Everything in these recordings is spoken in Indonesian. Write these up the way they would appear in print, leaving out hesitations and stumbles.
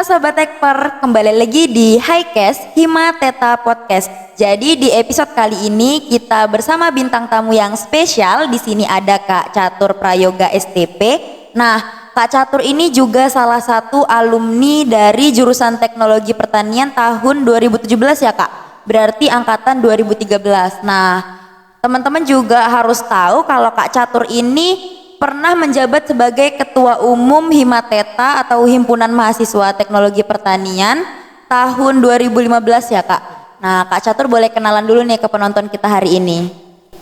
Sobat Tekper, kembali lagi di Highcast Hima Theta Podcast. Jadi di episode kali ini kita bersama bintang tamu yang spesial. Di sini ada Kak Catur Prayoga STP. Nah, Kak Catur ini juga salah satu alumni dari jurusan Teknologi Pertanian tahun 2017 ya Kak. Berarti angkatan 2013. Nah, teman-teman juga harus tahu kalau Kak Catur ini pernah menjabat sebagai Ketua Umum Himateta atau Himpunan Mahasiswa Teknologi Pertanian tahun 2015 ya Kak. Nah Kak Catur boleh kenalan dulu nih ke penonton kita hari ini.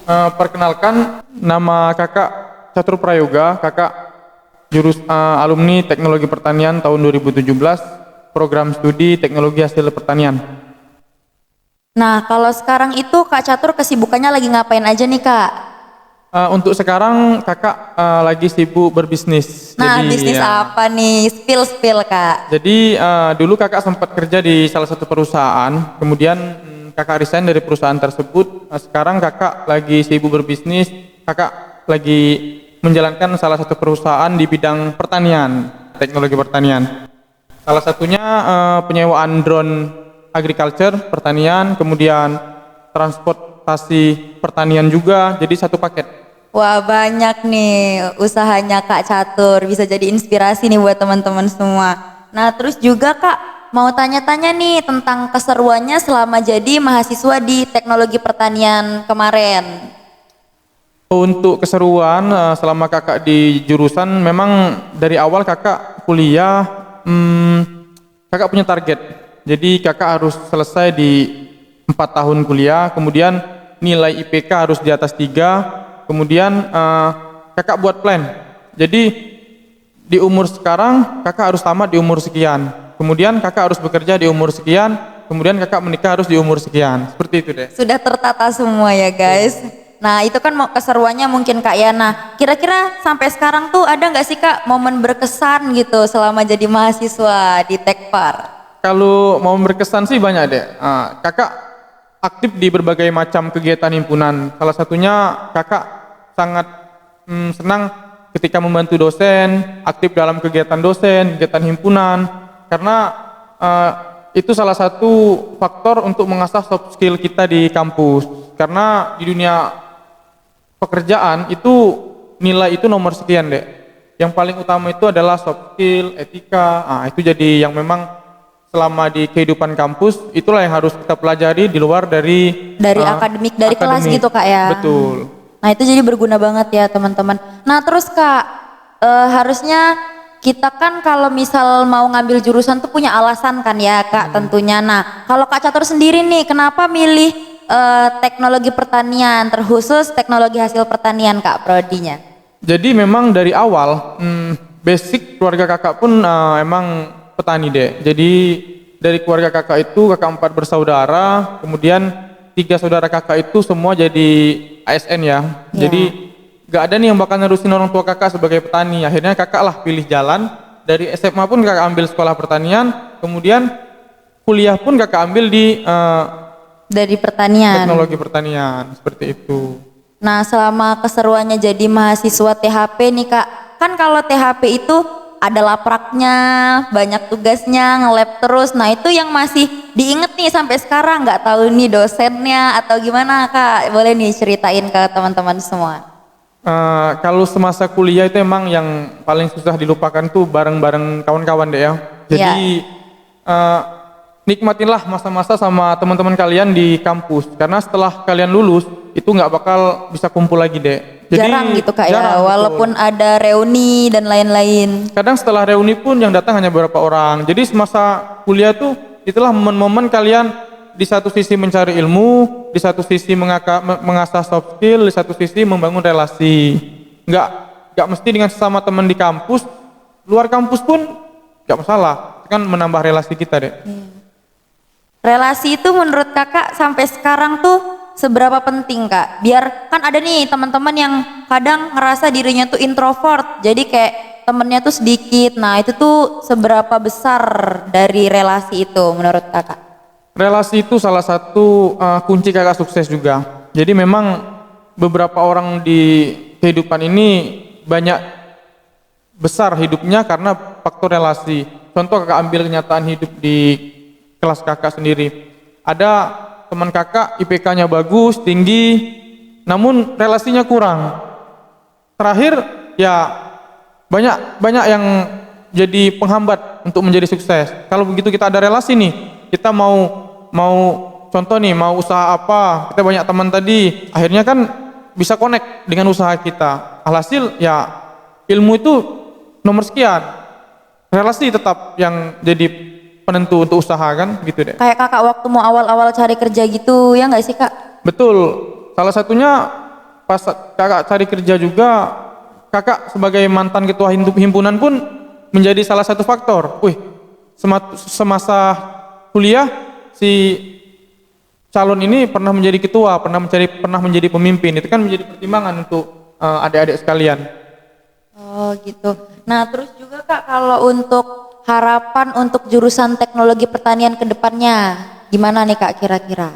Perkenalkan, nama kakak Catur Prayoga, kakak alumni Teknologi Pertanian tahun 2017, program studi Teknologi Hasil Pertanian. Nah kalau sekarang itu Kak Catur kesibukannya lagi ngapain aja nih Kak? Untuk sekarang kakak lagi sibuk berbisnis. Nah jadi, bisnis apa nih? Spill Kak. Jadi dulu kakak sempat kerja di salah satu perusahaan, kemudian kakak resign dari perusahaan tersebut. Sekarang kakak lagi sibuk berbisnis, kakak lagi menjalankan salah satu perusahaan di bidang pertanian, teknologi pertanian. Salah satunya penyewaan drone agriculture, pertanian, kemudian transportasi pertanian juga, jadi satu paket. Wah banyak nih usahanya Kak Catur, bisa jadi inspirasi nih buat teman-teman semua. Nah terus juga Kak mau tanya-tanya nih tentang keseruannya selama jadi mahasiswa di teknologi pertanian kemarin. Untuk keseruan selama kakak di jurusan, memang dari awal kakak kuliah, kakak punya target. Jadi kakak harus selesai di 4 tahun kuliah, kemudian nilai IPK harus di atas 3. Kemudian kakak buat plan. Jadi di umur sekarang kakak harus tamat di umur sekian. Kemudian kakak harus bekerja di umur sekian. Kemudian kakak menikah harus di umur sekian. Seperti itu deh. Sudah tertata semua ya guys. Nah itu kan mau keseruannya mungkin Kak ya. Nah kira-kira sampai sekarang tuh ada nggak sih Kak momen berkesan gitu selama jadi mahasiswa di Tekpar? Kalau mau berkesan sih banyak deh. Kakak aktif di berbagai macam kegiatan himpunan. Salah satunya kakak sangat senang ketika membantu dosen, aktif dalam kegiatan dosen, kegiatan himpunan, karena itu salah satu faktor untuk mengasah soft skill kita di kampus. Karena di dunia pekerjaan itu nilai itu nomor sekian deh. Yang paling utama itu adalah soft skill, etika. Itu jadi yang memang selama di kehidupan kampus itulah yang harus kita pelajari di luar dari akademik, dari kelas gitu Kak ya. Betul. Nah itu jadi berguna banget ya teman-teman. Nah terus Kak, harusnya kita kan kalau misal mau ngambil jurusan tuh punya alasan kan ya Kak tentunya. Nah kalau Kak Catur sendiri nih kenapa milih teknologi pertanian, terkhusus teknologi hasil pertanian Kak prodinya? Jadi memang dari awal basic keluarga kakak pun emang petani deh. Jadi dari keluarga kakak itu kakak 4 bersaudara, kemudian 3 saudara kakak itu semua jadi ASN ya. Jadi gak ada nih yang bakal nerusin orang tua kakak sebagai petani. Akhirnya kakak lah pilih jalan. Dari SMA pun kakak ambil sekolah pertanian. Kemudian kuliah pun kakak ambil di dari pertanian. teknologi pertanian, seperti itu. Nah selama keseruannya jadi mahasiswa THP nih Kak, kan kalau THP itu ada lapraknya, banyak tugasnya, nge-lab terus. Nah itu yang masih diinget nih sampai sekarang, nggak tahu nih dosennya atau gimana Kak? Boleh nih ceritain ke teman-teman semua. Kalau semasa kuliah itu emang yang paling susah dilupakan tuh bareng-bareng kawan-kawan deh ya. Jadi nikmatinlah masa-masa sama teman-teman kalian di kampus. Karena setelah kalian lulus itu nggak bakal bisa kumpul lagi deh. Jadi, jarang gitu Kak ya, walaupun betul. Ada reuni dan lain-lain. Kadang setelah reuni pun yang datang hanya beberapa orang. Jadi semasa kuliah tuh itulah momen-momen kalian di satu sisi mencari ilmu, di satu sisi mengasah soft skill, di satu sisi membangun relasi. Nggak mesti dengan sesama teman di kampus, luar kampus pun nggak masalah. Itu kan menambah relasi kita deh. Relasi itu menurut kakak sampai sekarang tuh seberapa penting Kak? Biar kan ada nih teman-teman yang kadang ngerasa dirinya tuh introvert, jadi kayak temennya tuh sedikit. Nah itu tuh seberapa besar dari relasi itu menurut kakak? Relasi itu salah satu kunci kakak sukses juga. Jadi memang beberapa orang di kehidupan ini banyak besar hidupnya karena faktor relasi. contoh kakak ambil kenyataan hidup di kelas kakak sendiri. Ada teman kakak IPK-nya bagus, tinggi, namun relasinya kurang. Terakhir ya banyak yang jadi penghambat untuk menjadi sukses. Kalau begitu kita ada relasi nih, kita mau contoh nih, mau usaha apa, kita banyak teman tadi, akhirnya kan bisa connect dengan usaha kita. Alhasil ya ilmu itu nomor sekian, relasi tetap yang jadi penentu untuk usaha kan, gitu deh. Kayak kakak waktu mau awal-awal cari kerja gitu, ya nggak sih kak? Betul, salah satunya pas kakak cari kerja juga, kakak sebagai mantan ketua himpunan pun menjadi salah satu faktor. Semasa kuliah si calon ini pernah menjadi ketua, pernah menjadi pemimpin. Itu kan menjadi pertimbangan untuk adik-adik sekalian. Oh gitu. Nah terus juga kak, kalau untuk harapan untuk jurusan teknologi pertanian ke depannya, gimana nih kak kira-kira?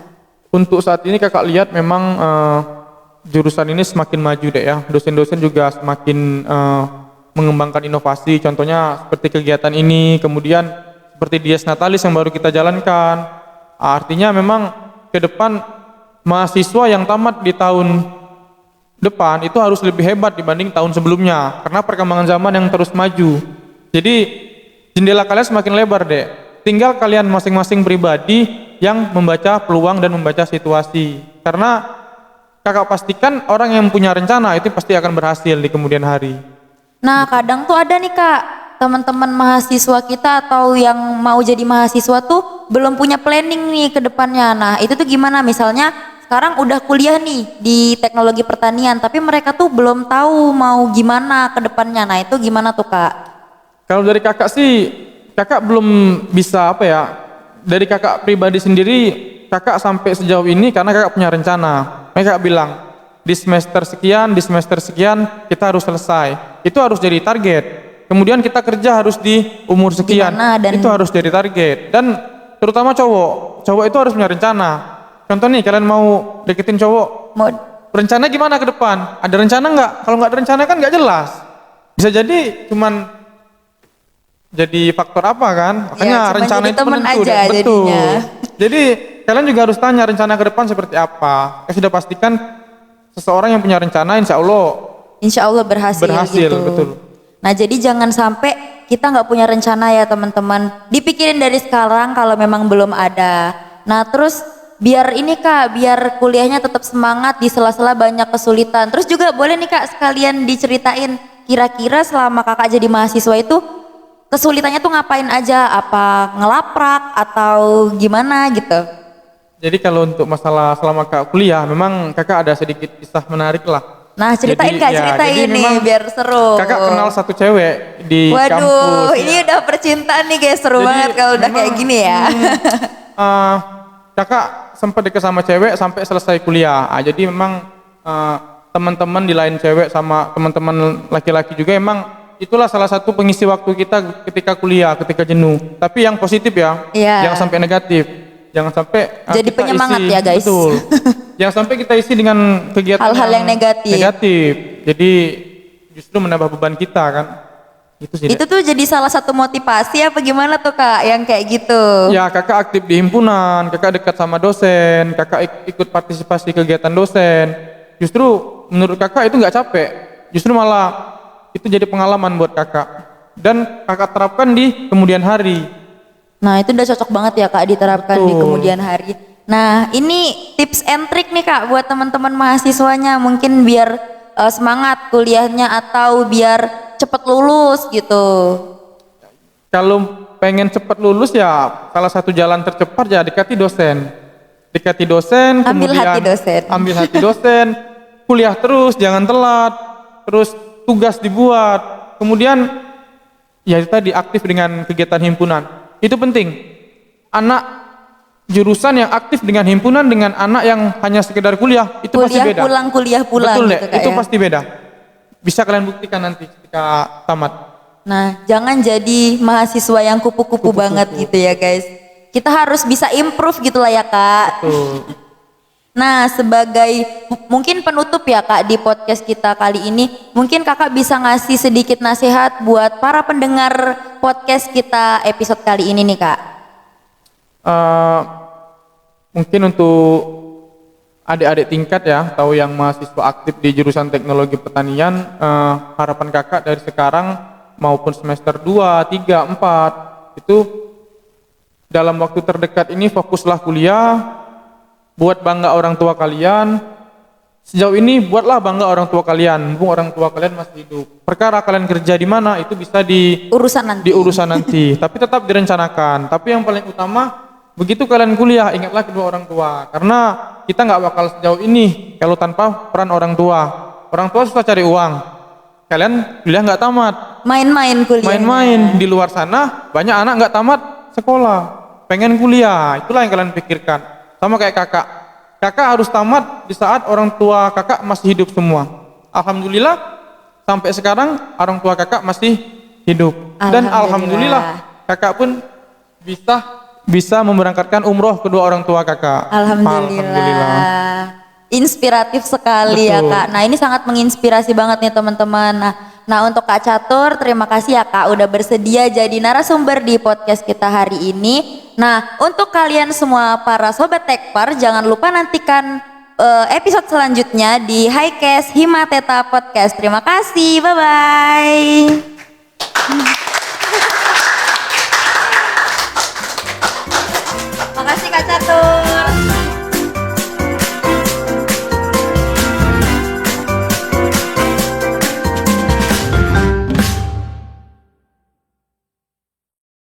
Untuk saat ini kakak lihat memang jurusan ini semakin maju deh ya. Dosen-dosen juga semakin mengembangkan inovasi. Contohnya seperti kegiatan ini, kemudian seperti Dies Natalis yang baru kita jalankan. Artinya memang ke depan mahasiswa yang tamat di tahun depan itu harus lebih hebat dibanding tahun sebelumnya karena perkembangan zaman yang terus maju. Jadi jendela kalian semakin lebar deh. Tinggal kalian masing-masing pribadi yang membaca peluang dan membaca situasi. Karena kakak pastikan orang yang punya rencana itu pasti akan berhasil di kemudian hari. Nah kadang tuh ada nih kak, teman-teman mahasiswa kita atau yang mau jadi mahasiswa tuh belum punya planning nih ke depannya. Nah itu tuh gimana, misalnya sekarang udah kuliah nih di teknologi pertanian, tapi mereka tuh belum tahu mau gimana ke depannya. Nah itu gimana tuh kak? Kalau dari kakak sih, kakak belum bisa apa ya, dari kakak pribadi sendiri, kakak sampai sejauh ini karena kakak punya rencana. Mereka bilang, di semester sekian kita harus selesai. Itu harus jadi target. Kemudian kita kerja harus di umur sekian. Itu harus jadi target. Dan terutama cowok itu harus punya rencana. Contoh nih, kalian mau deketin cowok, rencana gimana ke depan? Ada rencana nggak? Kalau nggak ada rencana kan nggak jelas. Bisa jadi cuman jadi faktor apa kan? Makanya ya, rencana itu penentu. Aja betul. Jadinya. Jadi kalian juga harus tanya rencana ke depan seperti apa. Sudah pastikan seseorang yang punya rencana insya Allah berhasil gitu. Betul. Nah jadi jangan sampai kita nggak punya rencana ya teman-teman. Dipikirin dari sekarang kalau memang belum ada. Nah terus biar ini kak, biar kuliahnya tetap semangat di sela-sela banyak kesulitan. Terus juga boleh nih kak sekalian diceritain kira-kira selama kakak jadi mahasiswa itu kesulitannya tuh ngapain aja? Apa ngelaprak atau gimana gitu? Jadi kalau untuk masalah selama kakak kuliah, memang kakak ada sedikit kisah menarik lah. Nah ceritain kak, ceritain nih biar seru. Kakak kenal satu cewek di kampus. Waduh, ini udah percintaan nih guys, seru banget kalau udah kayak gini ya. Kakak sempat deket sama cewek sampai selesai kuliah. Jadi memang teman-teman di lain cewek sama teman-teman laki-laki juga emang itulah salah satu pengisi waktu kita ketika kuliah, ketika jenuh. Tapi yang positif ya, jangan sampai negatif. Jangan sampai jadi penyemangat ya guys. Betul. Jangan sampai kita isi dengan kegiatan hal-hal yang negatif. Jadi justru menambah beban kita kan. Itu tuh jadi salah satu motivasi apa gimana tuh kak yang kayak gitu? Ya kakak aktif di himpunan, kakak dekat sama dosen, kakak ikut partisipasi kegiatan dosen. Justru menurut kakak itu nggak capek, justru malah itu jadi pengalaman buat kakak. Dan kakak terapkan di kemudian hari. Nah itu udah cocok banget ya kak diterapkan di kemudian hari. Nah ini tips and trick nih kak buat teman-teman mahasiswanya mungkin biar semangat kuliahnya atau biar cepet lulus gitu. Kalau pengen cepet lulus ya salah satu jalan tercepat ya dekati dosen. Dekati dosen, ambil hati dosen, kuliah terus, jangan telat, terus tugas dibuat, kemudian ya itu tadi aktif dengan kegiatan himpunan. Itu penting. Anak jurusan yang aktif dengan himpunan dengan anak yang hanya sekedar kuliah itu pasti beda. Kuliah pulang betul gitu, itu pasti beda. Bisa kalian buktikan nanti ketika tamat. Nah, jangan jadi mahasiswa yang kupu-kupu banget gitu ya guys. Kita harus bisa improve gitu lah ya kak. Betul. Nah, sebagai mungkin penutup ya Kak di podcast kita kali ini, mungkin Kakak bisa ngasih sedikit nasihat buat para pendengar podcast kita episode kali ini nih Kak. Mungkin untuk adik-adik tingkat ya, atau yang mahasiswa aktif di jurusan teknologi pertanian, harapan kakak dari sekarang maupun semester 2, 3, 4, itu dalam waktu terdekat ini fokuslah kuliah, buat bangga orang tua kalian. Sejauh ini buatlah bangga orang tua kalian, mumpung orang tua kalian masih hidup. Perkara kalian kerja di mana itu bisa diurusan nanti, tapi tetap direncanakan. Tapi yang paling utama, begitu kalian kuliah, ingatlah kedua orang tua, karena kita nggak bakal sejauh ini kalau tanpa peran orang tua. Orang tua susah cari uang, kalian kuliah nggak tamat, Main-main kuliah. main-main di luar sana banyak anak nggak tamat sekolah, pengen kuliah. Itulah yang kalian pikirkan. Sama kayak kakak harus tamat di saat orang tua kakak masih hidup semua. Alhamdulillah sampai sekarang orang tua kakak masih hidup, dan alhamdulillah kakak pun bisa memberangkatkan umroh kedua orang tua kakak. Alhamdulillah. Inspiratif sekali. Betul. Ya Kak. Nah ini sangat menginspirasi banget nih teman-teman. Nah untuk Kak Catur, terima kasih ya Kak udah bersedia jadi narasumber di podcast kita hari ini. Nah untuk kalian semua para Sobat Tekpar, jangan lupa nantikan episode selanjutnya di Highcast Hima Theta Podcast. Terima kasih, bye-bye.